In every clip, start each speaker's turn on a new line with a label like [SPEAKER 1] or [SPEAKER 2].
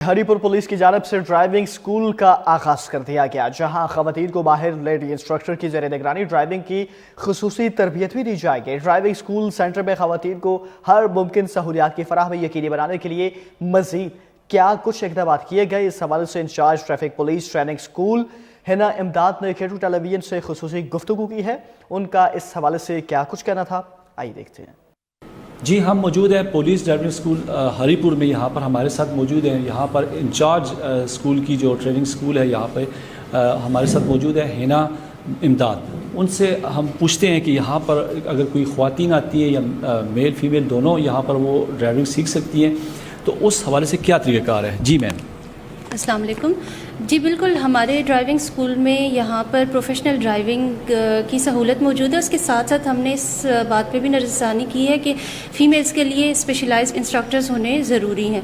[SPEAKER 1] Haripur police की जानब से ड्राइविंग स्कूल का आगाज कर दिया गया, जहां खवातीन को बाहर लेडी इंस्ट्रक्टर की ज़ेर निगरानी ड्राइविंग की खुसूसी तरबियत भी दी जाएगी। ड्राइविंग स्कूल सेंटर में खवातीन को हर मुमकिन सहूलियात की फराहमी यकीनी बनाने के लिए मजीद क्या कुछ इक़दाम किए गए, इस हवाले से incharge traffic police training school Hina Imdad ने केटू टेलीविजन से खुसूसी गुफ्तगू की है। उनका इस हवाले से क्या कुछ कहना था, आइए देखते हैं।
[SPEAKER 2] जी, हम मौजूद हैं पुलिस ड्राइविंग स्कूल हरिपुर में। यहाँ पर हमारे साथ मौजूद हैं यहाँ पर इंचार्ज स्कूल की जो ट्रेनिंग स्कूल है यहाँ पे हमारे साथ मौजूद है हिना इमदाद। उनसे हम पूछते हैं कि यहाँ पर अगर कोई ख़वातीन आती है या मेल फीमेल दोनों यहाँ पर वो ड्राइविंग सीख सकती हैं, तो उस हवाले से क्या तरीक़ाकार है। जी मैम।
[SPEAKER 3] अस्सलाम वालेकुम। जी बिल्कुल, हमारे ड्राइविंग स्कूल में यहाँ पर प्रोफेशनल ड्राइविंग की सहूलत मौजूद है। उसके साथ साथ हमने इस बात पे भी नज़रसानी की है कि फ़ीमेल्स के लिए स्पेशलाइज्ड इंस्ट्रक्टर्स होने ज़रूरी हैं,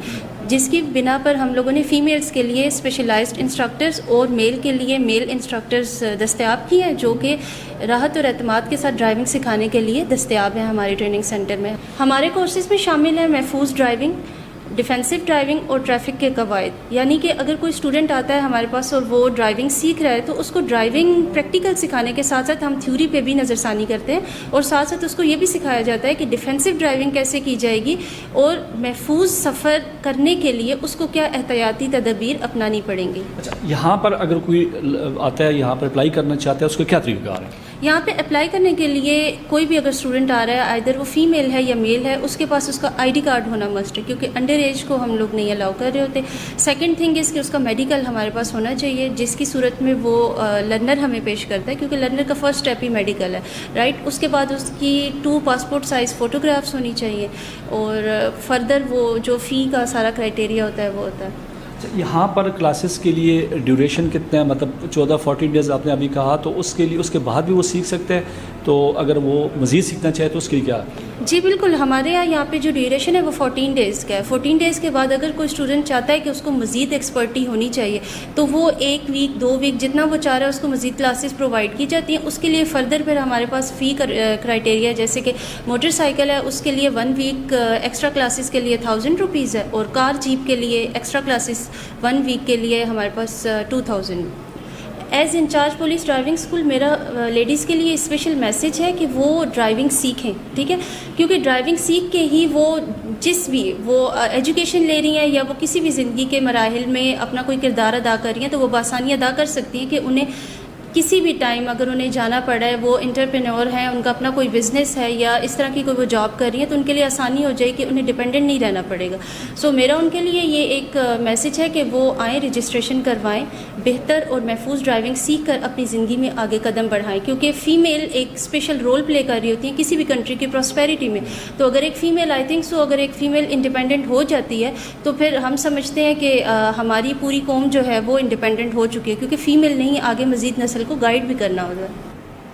[SPEAKER 3] जिसकी बिना पर हम लोगों ने फ़ीमेल्स के लिए स्पेशलाइज्ड इंस्ट्रक्टर्स और मेल के लिए मेल इंस्ट्रक्टर्स दस्तयाब किए हैं, जो कि राहत और एतमाद के साथ ड्राइविंग सिखाने के लिए दस्तयाब है हमारे ट्रेनिंग सेंटर में। हमारे कोर्सेज़ में शामिल है महफूज ड्राइविंग, डिफेंसिव ड्राइविंग और ट्रैफिक के कवायद। यानी कि अगर कोई स्टूडेंट आता है हमारे पास और वो ड्राइविंग सीख रहा है, तो उसको ड्राइविंग प्रैक्टिकल सिखाने के साथ साथ हम थ्योरी पे भी नज़रसानी करते हैं और साथ साथ उसको ये भी सिखाया जाता है कि डिफेंसिव ड्राइविंग कैसे की जाएगी और महफूज सफ़र करने के लिए उसको क्या एहतियाती तदबीर अपनानी पड़ेंगी।
[SPEAKER 2] अच्छा, यहाँ पर अगर कोई आता है यहाँ पर अप्लाई करना चाहता है, उसको क्या तरीक़ाकार है?
[SPEAKER 3] यहाँ पे अप्लाई करने के लिए कोई भी अगर स्टूडेंट आ रहा है, आइदर वो फीमेल है या मेल है, उसके पास उसका आईडी कार्ड होना मस्ट है, क्योंकि अंडर एज को हम लोग नहीं अलाउ कर रहे होते। सेकंड थिंग इज़ कि उसका मेडिकल हमारे पास होना चाहिए, जिसकी सूरत में वो लर्नर हमें पेश करता है, क्योंकि लर्नर का फर्स्ट स्टेप ही मेडिकल है, राइट। उसके बाद उसकी 2 पासपोर्ट साइज़ फ़ोटोग्राफ्स होनी चाहिए और फर्दर वो जो फ़ी का सारा क्राइटेरिया होता है वो होता है।
[SPEAKER 2] यहाँ पर क्लासेस के लिए ड्यूरेशन कितना है? मतलब 14-14 डेज़ आपने अभी कहा, तो उसके लिए उसके बाद भी वो सीख सकते हैं, तो अगर वो मज़ीद सीखना चाहे तो उसके लिए क्या?
[SPEAKER 3] जी बिल्कुल, हमारे यहाँ पे जो ड्यूरेशन है वो 14 डेज़ का है। 14 डेज़ के बाद अगर कोई स्टूडेंट चाहता है कि उसको मज़ीद एक्सपर्टी होनी चाहिए, तो वो 1 वीक 2 वीक जितना वो चाह रहा है उसको मज़ीद क्लासेस प्रोवाइड की जाती हैं। उसके लिए फ़र्दर फिर हमारे पास फ़ी क्राइटेरिया, जैसे कि मोटरसाइकिल है उसके लिए 1 वीक एक्स्ट्रा क्लासेस के लिए 1000 रुपीज़ है, और कार जीप के लिए एक्स्ट्रा क्लासेस 1 वीक के लिए हमारे पास 2000। As incharge police driving school मेरा लेडीज़ के लिए स्पेशल मैसेज है कि वो ड्राइविंग सीखें, ठीक है, क्योंकि ड्राइविंग सीख के ही वो जिस भी वो एजुकेशन ले रही हैं या वो किसी भी ज़िंदगी के मराहिल में अपना कोई किरदार अदा कर रही हैं, तो वो बासानी अदा कर सकती हैं कि उन्हें किसी भी टाइम अगर उन्हें जाना पड़ा है, वो एंटरप्रेन्योर हैं, उनका अपना कोई बिज़नेस है या इस तरह की कोई वो जॉब कर रही है, तो उनके लिए आसानी हो जाए कि उन्हें डिपेंडेंट नहीं रहना पड़ेगा। सो मेरा उनके लिए ये एक मैसेज है कि वो आएँ, रजिस्ट्रेशन करवाएं, बेहतर और महफूज ड्राइविंग सीख कर अपनी ज़िंदगी में आगे कदम बढ़ाएं, क्योंकि फ़ीमेल एक स्पेशल रोल प्ले कर रही होती है किसी भी कंट्री की प्रॉस्पेरिटी में। तो अगर एक फ़ीमेल आई थिंक सो अगर एक फ़ीमेल इंडिपेंडेंट हो जाती है, तो फिर हम समझते हैं कि हमारी पूरी कौम जो है वो इंडिपेंडेंट हो चुकी है, क्योंकि फ़ीमेल नहीं आगे मज़ीद नस्ल को गाइड भी करना होगा।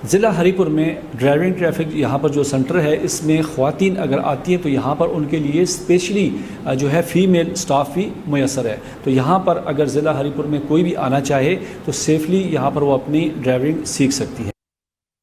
[SPEAKER 2] ज़िला हरिपुर में ड्राइविंग ट्रैफिक यहाँ पर जो सेंटर है, इसमें ख़वातीन अगर आती हैं तो यहाँ पर उनके लिए स्पेशली जो है फ़ीमेल स्टाफ भी मुयसर है। तो यहाँ पर अगर ज़िला हरिपुर में कोई भी आना चाहे तो सेफली यहाँ पर वो अपनी ड्राइविंग सीख सकती है।